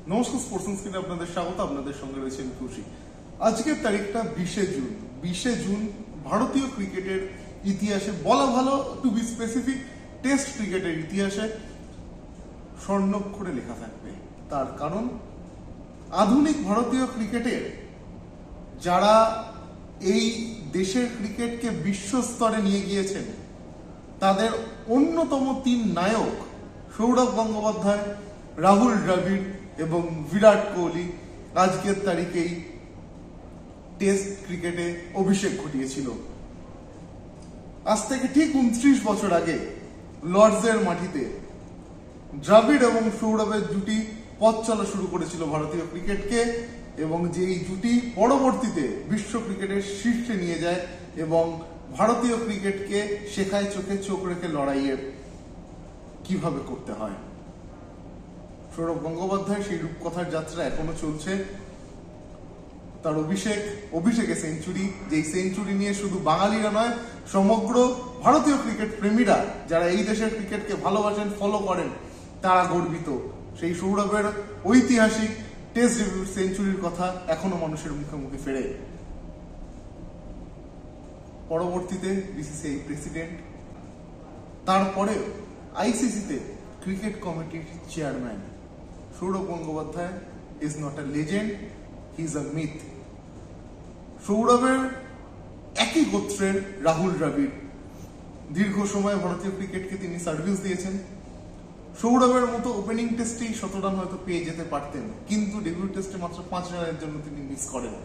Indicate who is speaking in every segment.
Speaker 1: নমস্কার, স্পোর্টস স্ক্রিনে আপনাদের স্বাগত। আপনাদের সঙ্গে রয়েছে আমি খুশি। আজকের তারিখটা 20শে জুন। 20শে জুন ভারতীয় ক্রিকেটের ইতিহাসে, বলা ভালো টু বি স্পেসিফিক, টেস্ট ক্রিকেটের ইতিহাসে স্বর্ণাক্ষরে লেখা থাকবে। তার কারণ আধুনিক ভারতীয় ক্রিকেটের যারা এই দেশের ক্রিকেটকে বিশ্বস্তরে নিয়ে গিয়েছেন তাদের অন্যতম তিন নায়ক সৌরভ গঙ্গোপাধ্যায়, রাহুল দ্রাবিড় এবং বিরাট কোহলি আজকের তারিখেই টেস্ট ক্রিকেটে অভিষেক ঘটিয়েছিল। আজ থেকে ঠিক 29 বছর আগে লর্ডসের মাটিতে দ্রাবিড় এবং সৌরভের জুটি পথ চলা শুরু করেছিল ভারতীয় ক্রিকেটকে, এবং যেই জুটি পরবর্তীতে বিশ্ব ক্রিকেটের শীর্ষে নিয়ে যায় এবং ভারতীয় ক্রিকেটকে শেখায় চোখে চোখ রেখে লড়াইয়ের কিভাবে করতে হয়। সৌরভ গঙ্গোপাধ্যায় সেই রূপকথার যাত্রা এখনো চলছে। তার অভিষেকে সেঞ্চুরি, যেই সেঞ্চুরি নিয়ে শুধু বাঙালিরা নয়, সমগ্র ভারতীয় ক্রিকেট প্রেমীরা যারা এই দেশের ক্রিকেটকে ভালোবাসেন, ফলো করেন, তারা গর্বিত। সেই সৌরভের ঐতিহাসিক টেস্ট ডেবিউট সেঞ্চুরির কথা এখনো মানুষের মুখে মুখে ফেরে। পরবর্তীতে বিসিসিআই প্রেসিডেন্ট, তারপরে আইসিসিতে ক্রিকেট কমিটির chairman. Sourav Gangopadhyay is not a legend, he is a myth. সৌরভের একই গোত্রের রাহুল দ্রাবিড়, দীর্ঘ সময় ভারতীয় ক্রিকেটকে তিনি সার্ভিস দিয়েছেন। সৌরভের মতো ওপেনিং টেস্টেই 100 রান হয়তো পেয়ে যেতে পারতেন, কিন্তু ডেবিউট টেস্টে মাত্র 5 রানের জন্য তিনি মিস করেন।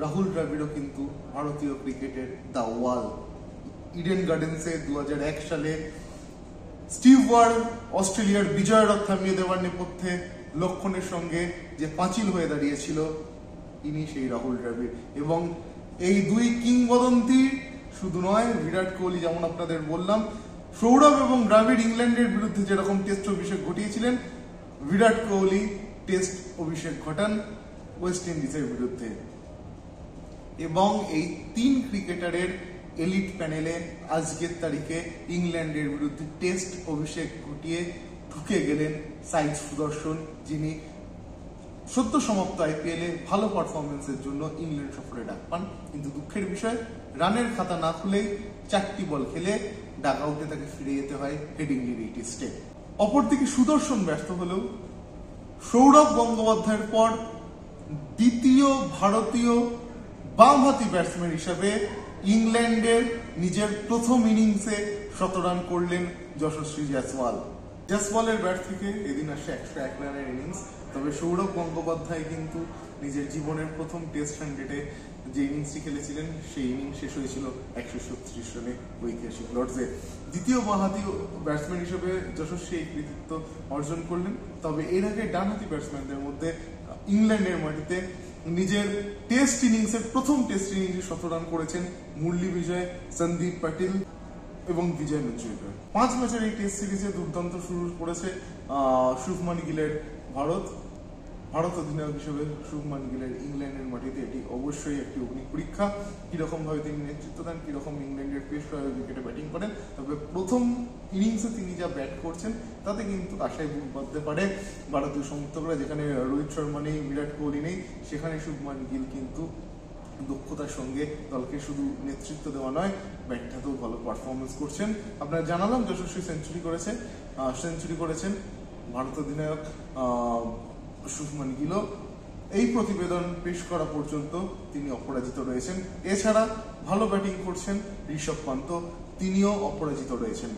Speaker 1: রাহুল দ্রাবিড়ও কিন্তু ভারতীয় ক্রিকেটের দা ওয়াল। ইডেন গার্ডেন্সে 2001 সালে স্টিভ ওয়ার্ড অস্ট্রেলিয়ার বিজয় রথ থামিয়ে দেওয়ার নেপথ্যে লক্ষণের সঙ্গে যে পাঁচিল হয়ে দাঁড়িয়েছিল, ইনি সেই রাহুল দ্রাবিড়। এবং এই দুই কিংবদন্তি শুধু নয়, বিরাট কোহলি যেমন আপনাদের বললাম, সৌরভ এবং দ্রাবিড় ইংল্যান্ডের বিরুদ্ধে যেরকম টেস্ট অভিষেক ঘটিয়েছিলেন, বিরাট কোহলি টেস্ট অভিষেক ঘটান ওয়েস্ট ইন্ডিজের বিরুদ্ধে। এবং এই তিন ক্রিকেটারের এলিট প্যানেলে আজকের তারিখে ইংল্যান্ডের বিরুদ্ধে টেস্ট অভিষেক ঘটিয়ে ঢুকে গেলেন সাইদ সুদর্শন, যিনি সদ্য সমাপ্ত আইপিএলে ভালো পারফরমেন্সের জন্য ইংল্যান্ড সফরে ডাক পান। কিন্তু দুঃখের বিষয়, রানের খাতা না খুলেই 4টি বল খেলে ডাক আউটে তাকে ফিরে যেতে হয় হেডিংলির এই টেস্টে। অপরদিকে সুদর্শন ব্যস্ত হলেও সৌরভ গঙ্গোপাধ্যায়ের পর দ্বিতীয় ভারতীয় বামহাতি ব্যাটসম্যান হিসাবে ইংল্যান্ডের নিজের প্রথম ইনিংসে 100 রান করলেন যশস্বী জয়সওয়াল। জয়সওয়ালের ব্যাট থেকে এদিন আসে 101 রানের ইনিংস। তবে সৌরভ গঙ্গোপাধ্যায় কিন্তু নিজের জীবনের প্রথম টেস্ট 100-এ যে ইনিংসটি খেলেছিলেন, সেই ইনিংস শেষ হয়েছিল 136 রানে ঐতিহাসিক লর্ডসে। দ্বিতীয় বাঁহাতি ব্যাটসম্যান হিসেবে যশস্বী এই কৃতিত্ব অর্জন করলেন। তবে এর আগে ডানহাতি ব্যাটসম্যানদের মধ্যে ইংল্যান্ডের মাটিতে নিজের টেস্ট ইনিংসের প্রথম টেস্ট ইনিংসে 100 রান করেছেন মুরলী বিজয়, সন্দীপ পাটিল এবং বিজয় মঞ্জুরকার। 5 ম্যাচের এই টেস্ট সিরিজে দুর্দান্ত শুরু করেছে শুভমান গিলের ভারত অধিনায়ক হিসেবে শুভমান গিলের ইংল্যান্ডের মাটিতে এটি অবশ্যই একটি অগ্নি পরীক্ষা, কিরকম ভাবে তিনি নেতৃত্ব দেন, কিরকম ইংল্যান্ডের পেস উইকেটে ব্যাটিং করেন। তবে প্রথম ইনিংসে তিনি যা ব্যাট করছেন তাতে কিন্তু আশায় বুক বাঁধতে পারে ভারতীয় সমর্থকরা। যেখানে রোহিত শর্মা নেই, বিরাট কোহলি নেই, সেখানে শুভমান গিল কিন্তু দক্ষতার সঙ্গে দলকে শুধু নেতৃত্ব দেওয়া নয়, ব্যাটটাতেও ভালো পারফরমেন্স করছেন। আপনারা জানালাম যশস্বী সেঞ্চুরি করেছেন ভারত অধিনায়ক শুভমান গিল। এই প্রতিবেদন পেশ করা পর্যন্ত তিনি অপরাজিত রয়েছেন। এছাড়া ভালো ব্যাটিং করছেন ঋষভ পান্ত, তিনিও অপরাজিত রয়েছেন।